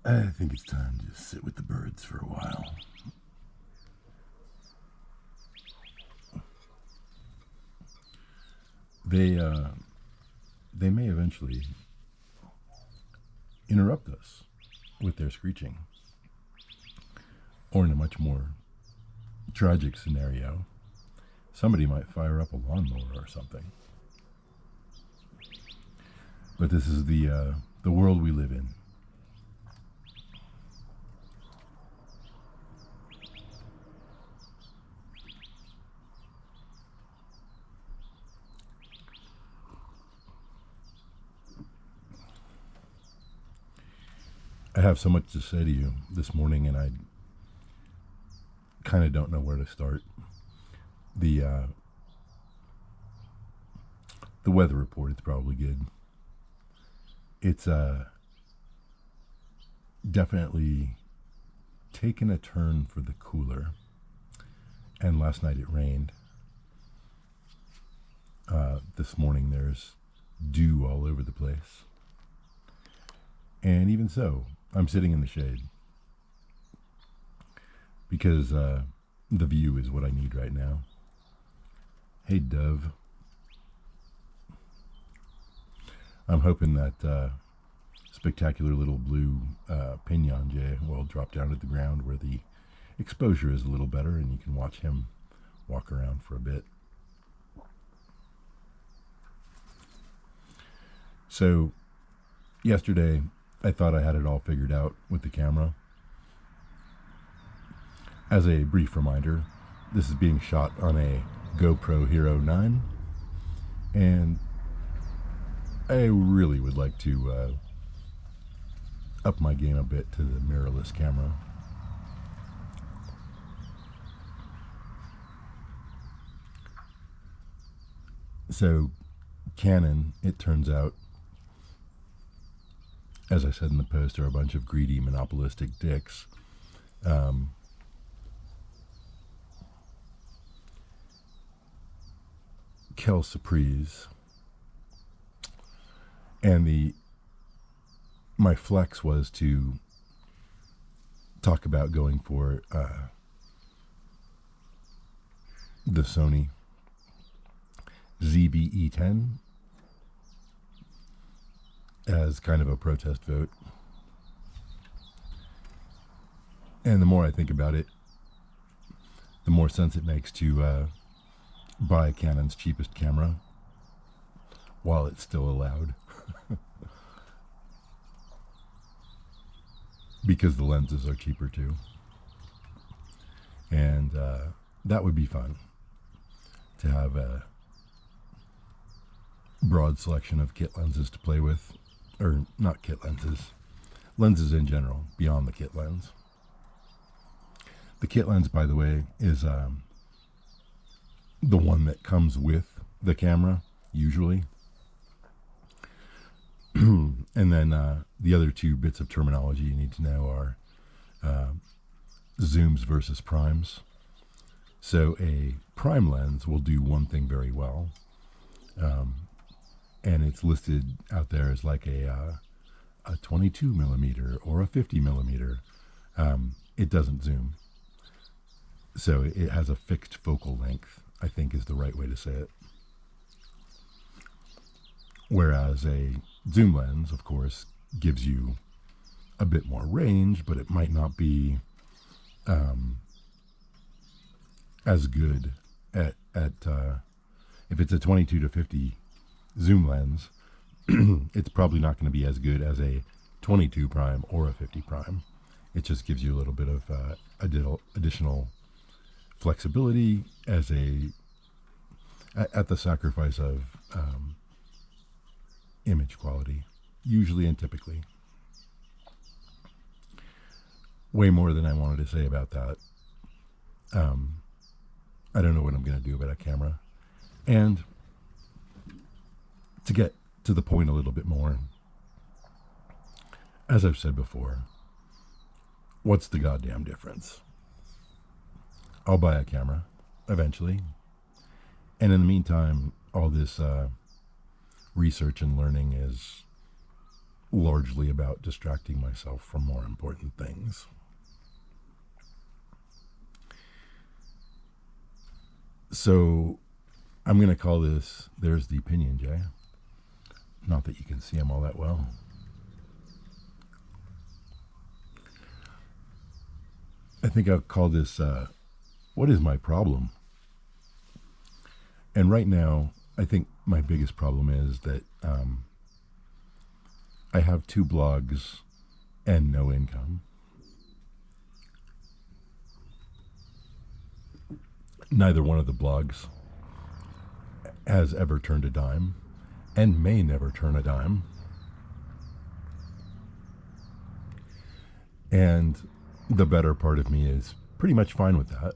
I think it's time to sit with the birds for a while. They they may eventually interrupt us with their screeching, or in a much more tragic scenario, somebody might fire up a lawnmower or something. But this is the world we live in. I have so much to say to you this morning, and I kind of don't know where to start. The weather report is probably good. It's definitely taken a turn for the cooler, and last night it rained. This morning there's dew all over the place, and even so, I'm sitting in the shade because the view is what I need right now. Hey, Dove. I'm hoping that spectacular little blue pinyon jay will drop down to the ground where the exposure is a little better and you can watch him walk around for a bit. So, yesterday, I thought I had it all figured out with the camera. As a brief reminder, this is being shot on a GoPro Hero 9, and I really would like to up my game a bit to the mirrorless camera. So, Canon, it turns out, as I said in the post, are a bunch of greedy, monopolistic dicks. Kel Surprise. And my flex was to talk about going for the Sony ZV-E10 as kind of a protest vote. And the more I think about it, the more sense it makes to buy Canon's cheapest camera while it's still allowed. Because the lenses are cheaper too. And that would be fun to have a broad selection of kit lenses to play with. Or not kit lenses, lenses in general, beyond the kit lens. The kit lens, by the way, is the one that comes with the camera, usually. And then the other two bits of terminology you need to know are zooms versus primes. So a prime lens will do one thing very well. And it's listed out there as like a 22 millimeter or a 50 millimeter. It doesn't zoom. So it has a fixed focal length, I think is the right way to say it. Whereas a zoom lens, of course, gives you a bit more range, but it might not be as good at if it's a 22 to 50 zoom lens, it's probably not going to be as good as a 22 prime or a 50 prime. It just gives you a little bit of additional flexibility at the sacrifice of image quality, usually and typically. Way more than I wanted to say about that. I don't know what I'm going to do about a camera. And to get to the point a little bit more, as I've said before, what's the goddamn difference? I'll buy a camera eventually. And in the meantime, all this research and learning is largely about distracting myself from more important things. So I'm going to call this, there's the Opinion Jay. Not that you can see him all that well. I think I'll call this, what is my problem? And right now, I think my biggest problem is that I have 2 blogs and no income. Neither one of the blogs has ever turned a dime and may never turn a dime. And the better part of me is pretty much fine with that.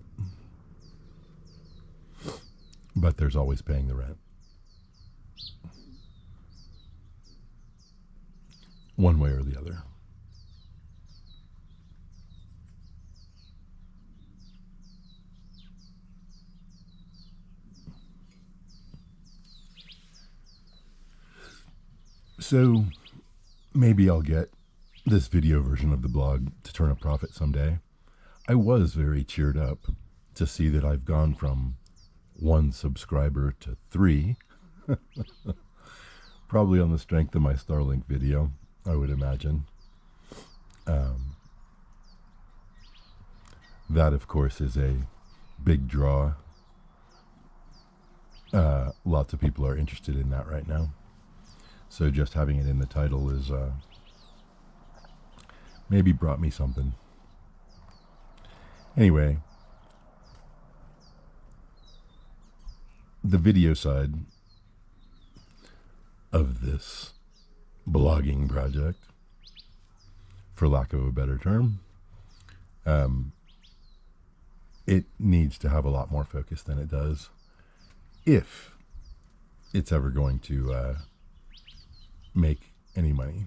But there's always paying the rent. One way or the other. So maybe I'll get this video version of the blog to turn a profit someday. I was very cheered up to see that I've gone from 1 subscriber to 3. Probably on the strength of my Starlink video, I would imagine. That, of course, is a big draw. Lots of people are interested in that right now. So just having it in the title is maybe brought me something. Anyway, the video side of this blogging project, for lack of a better term, it needs to have a lot more focus than it does if it's ever going to make any money.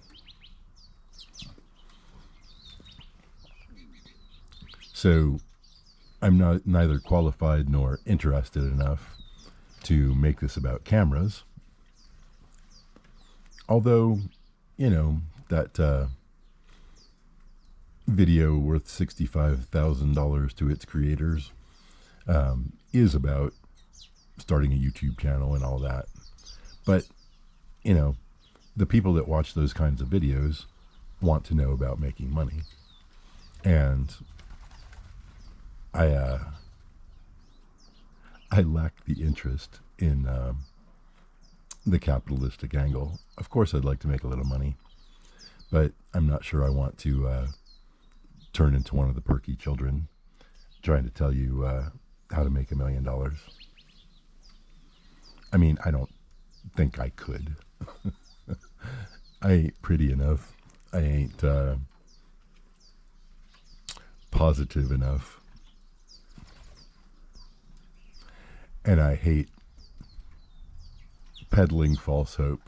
So I'm neither qualified nor interested enough to make this about cameras. Although, you know, that video worth $65,000 to its creators is about starting a YouTube channel and all that. But, you know, the people that watch those kinds of videos want to know about making money. And I lack the interest in the capitalistic angle. Of course, I'd like to make a little money, but I'm not sure I want to turn into one of the perky children trying to tell you how to make $1 million. I mean, I don't think I could. I ain't pretty enough. I ain't positive enough. And I hate peddling false hope.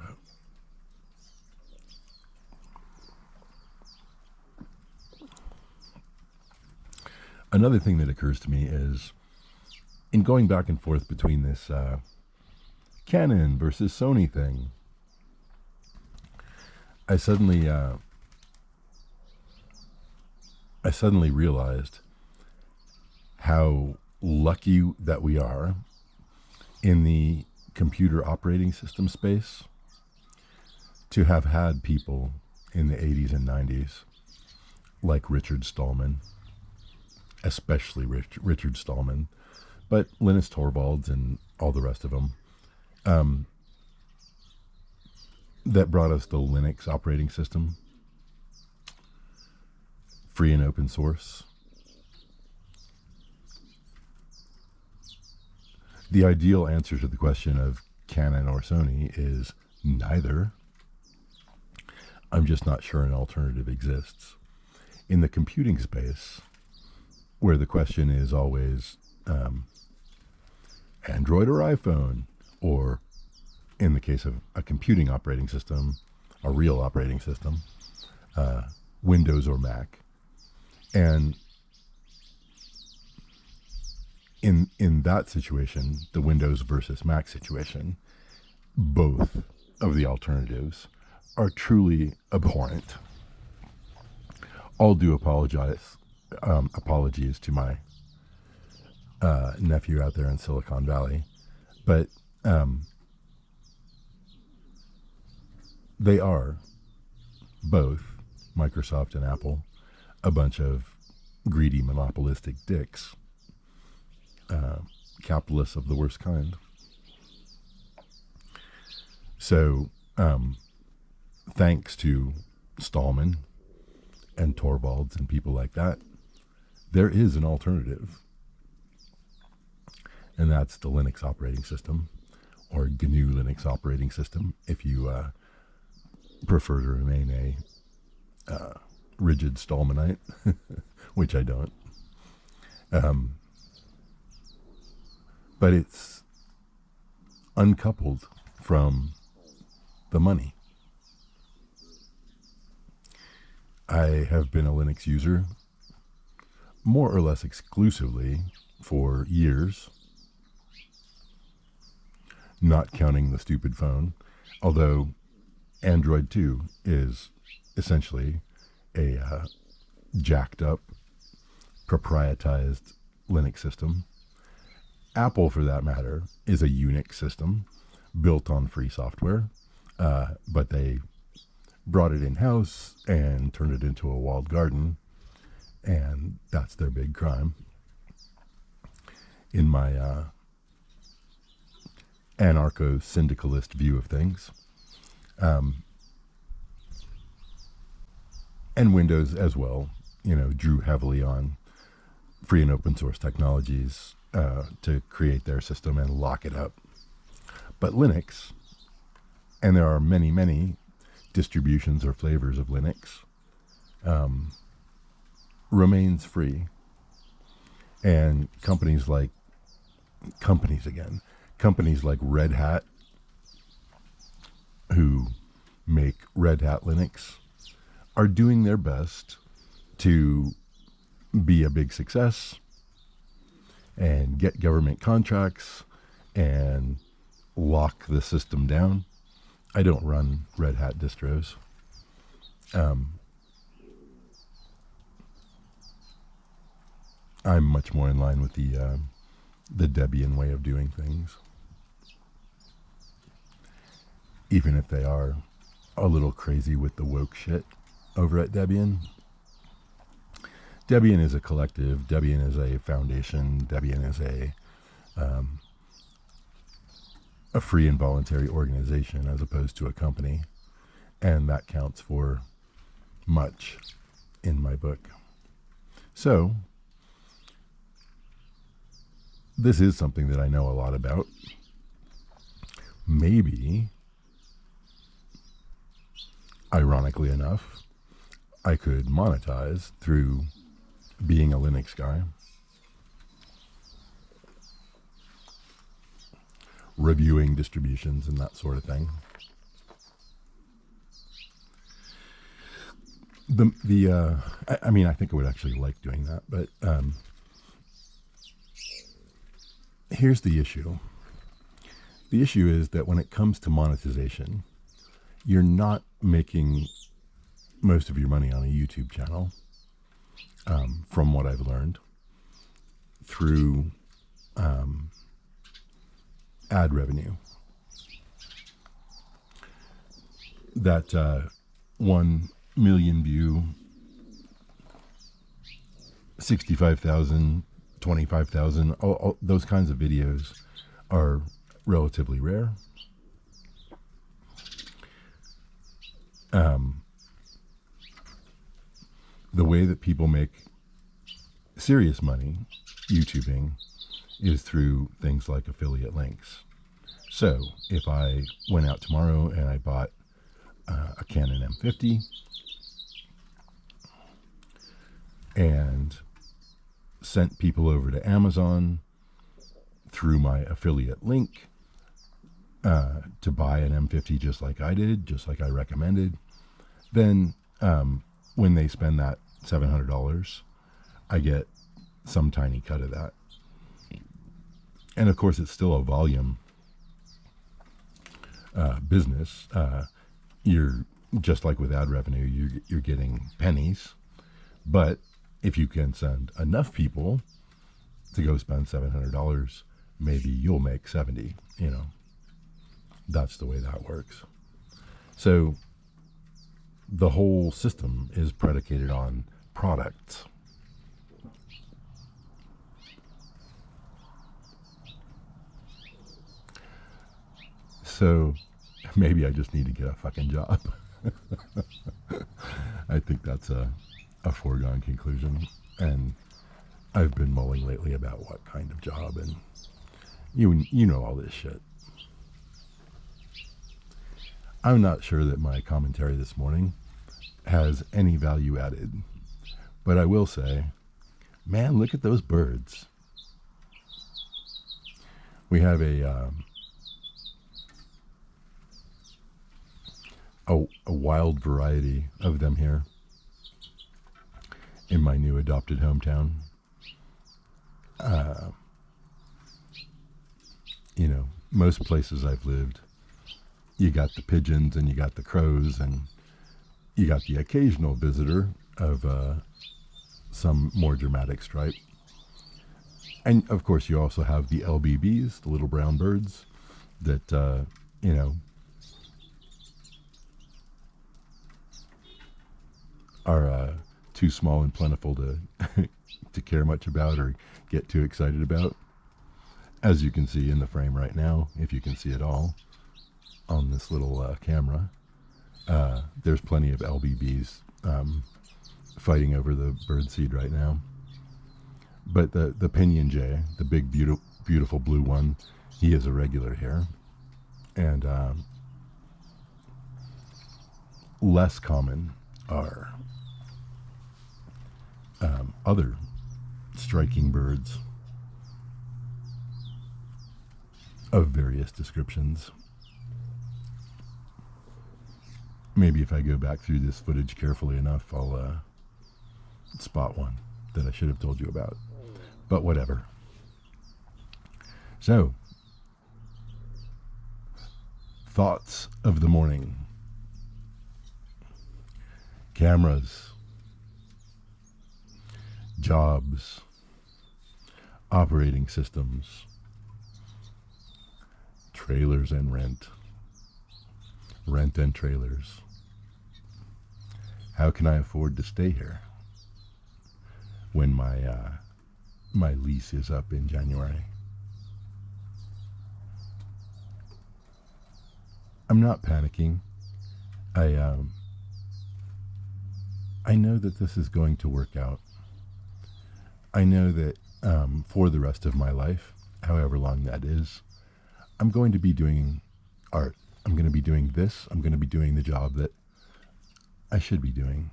Another thing that occurs to me is, in going back and forth between this Canon versus Sony thing, I suddenly realized how lucky that we are in the computer operating system space to have had people in the 80s and 90s like Richard Stallman, especially Richard Stallman, but Linus Torvalds and all the rest of them, that brought us the Linux operating system, free and open source. The ideal answer to the question of Canon or Sony is neither. I'm just not sure an alternative exists. In the computing space, where the question is always Android or iPhone, or in the case of a computing operating system, a real operating system, Windows or Mac. And in that situation, the Windows versus Mac situation, both of the alternatives are truly abhorrent. All due apologies to my nephew out there in Silicon Valley, but they are, both Microsoft and Apple, a bunch of greedy monopolistic dicks, capitalists of the worst kind. So, thanks to Stallman and Torvalds and people like that, there is an alternative. And that's the Linux operating system, or GNU Linux operating system, if you prefer to remain a rigid Stallmanite, which I don't. But it's uncoupled from the money. I have been a Linux user more or less exclusively for years, not counting the stupid phone, although Android 2 is essentially a jacked up, proprietized Linux system. Apple, for that matter, is a Unix system built on free software, but they brought it in-house and turned it into a walled garden, and that's their big crime. In my anarcho-syndicalist view of things. And Windows as well, drew heavily on free and open source technologies to create their system and lock it up. But Linux, and there are many, many distributions or flavors of Linux, remains free. And companies like Red Hat, who make Red Hat Linux, are doing their best to be a big success and get government contracts and lock the system down. I don't run Red Hat distros. I'm much more in line with the Debian way of doing things, even if they are a little crazy with the woke shit over at Debian. Debian is a collective. Debian is a foundation. Debian is a free and voluntary organization as opposed to a company, and that counts for much in my book. So, this is something that I know a lot about. Maybe, ironically enough, I could monetize through being a Linux guy, reviewing distributions and that sort of thing. I think I would actually like doing that, but here's the issue. The issue is that when it comes to monetization, you're not making most of your money on a YouTube channel, from what I've learned, through ad revenue. That 1 million view, 65,000, 25,000, all those kinds of videos are relatively rare. The way that people make serious money YouTubing is through things like affiliate links. So if I went out tomorrow and I bought a Canon M50 and sent people over to Amazon through my affiliate link to buy an M50 just like I did, just like I recommended, then when they spend that $700, I get some tiny cut of that. And of course, it's still a volume business. You're just like with ad revenue, you're getting pennies. But if you can send enough people to go spend $700, maybe you'll make 70. That's the way that works. So the whole system is predicated on products. So maybe I just need to get a fucking job. I think that's a foregone conclusion. And I've been mulling lately about what kind of job, and you know all this shit. I'm not sure that my commentary this morning has any value added, but I will say, man, look at those birds. We have a wild variety of them here in my new adopted hometown. Most places I've lived, you got the pigeons and you got the crows and you got the occasional visitor of some more dramatic stripe. And of course you also have the LBBs, the little brown birds that, are too small and plentiful to to care much about or get too excited about. As you can see in the frame right now, if you can see it all on this little camera, there's plenty of LBBs fighting over the birdseed right now. But the Pinyon Jay, the big beautiful blue one, he is a regular here. And less common are other striking birds of various descriptions. Maybe if I go back through this footage carefully enough, I'll spot one that I should have told you about. But whatever. So, thoughts of the morning. Cameras. Jobs. Operating systems. Trailers and rent. Rent and trailers. How can I afford to stay here when my lease is up in January? I'm not panicking. I know that this is going to work out. I know that for the rest of my life, however long that is, I'm going to be doing art. I'm going to be doing this. I'm going to be doing the job that I should be doing.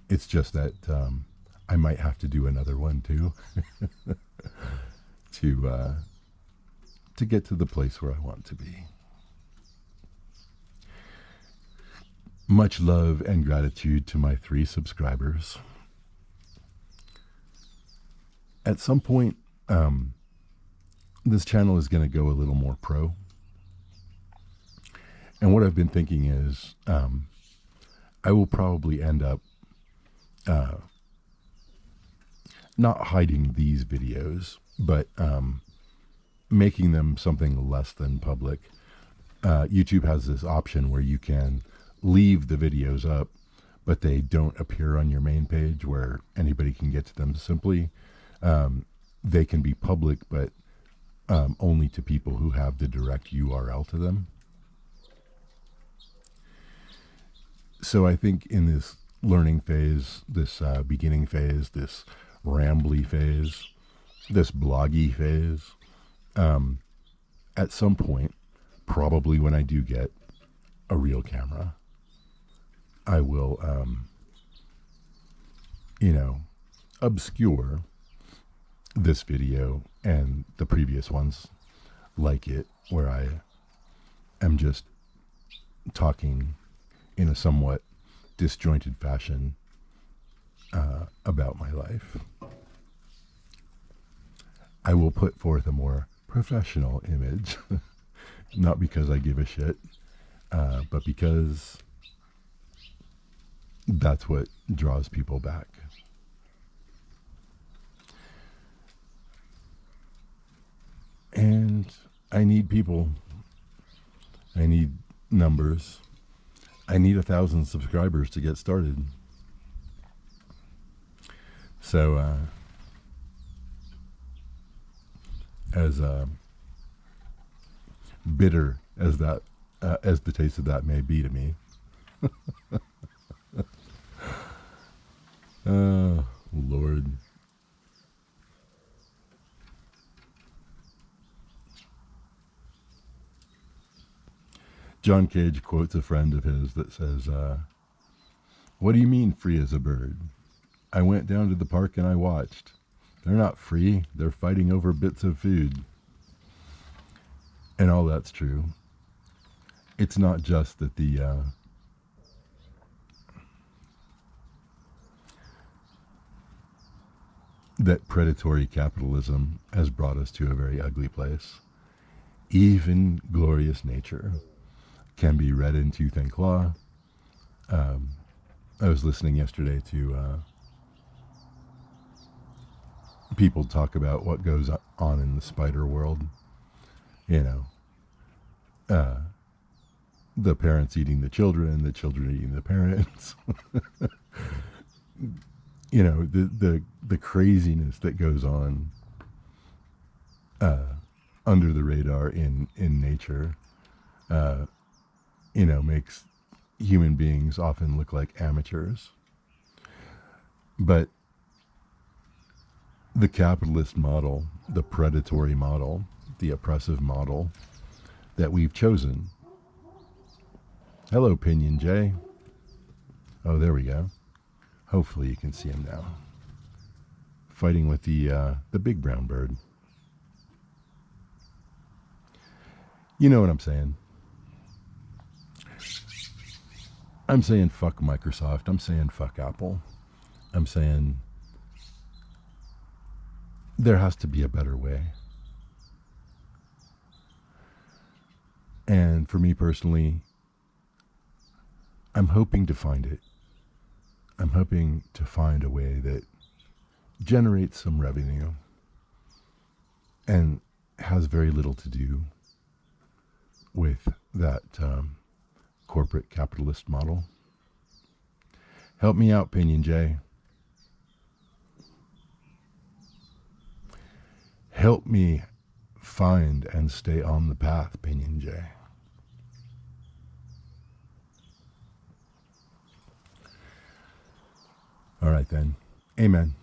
It's just that I might have to do another one too to get to the place where I want to be. Much love and gratitude to my 3 subscribers. At some point, this channel is going to go a little more pro. And what I've been thinking is I will probably end up not hiding these videos, but making them something less than public. YouTube has this option where you can leave the videos up, but they don't appear on your main page where anybody can get to them simply. They can be public, but only to people who have the direct URL to them. So I think in this learning phase, this beginning phase, this rambly phase, this bloggy phase, at some point, probably when I do get a real camera, I will, obscure this video and the previous ones like it, where I am just talking in a somewhat disjointed fashion about my life. I will put forth a more professional image, not because I give a shit, but because that's what draws people back. And I need people. I need numbers. I need 1,000 subscribers to get started. So, as bitter as that, as the taste of that may be to me, oh Lord. John Cage quotes a friend of his that says, "What do you mean free as a bird? I went down to the park and I watched. They're not free. They're fighting over bits of food." And all that's true. It's not just that that predatory capitalism has brought us to a very ugly place. Even glorious nature can be read in tooth and claw. I was listening yesterday to people talk about what goes on in the spider world. You know, the parents eating the children eating the parents. You know, the craziness that goes on under the radar in nature, you know, makes human beings often look like amateurs. But the capitalist model, the predatory model, the oppressive model that we've chosen. Hello, Pinion Jay. Oh, there we go. Hopefully you can see him now. Fighting with the big brown bird. You know what I'm saying. I'm saying fuck Microsoft. I'm saying fuck Apple. I'm saying there has to be a better way. And for me personally, I'm hoping to find it. I'm hoping to find a way that generates some revenue and has very little to do with that corporate capitalist model. Help me out, Pinion J. Help me find and stay on the path, Pinion J. All right then. Amen.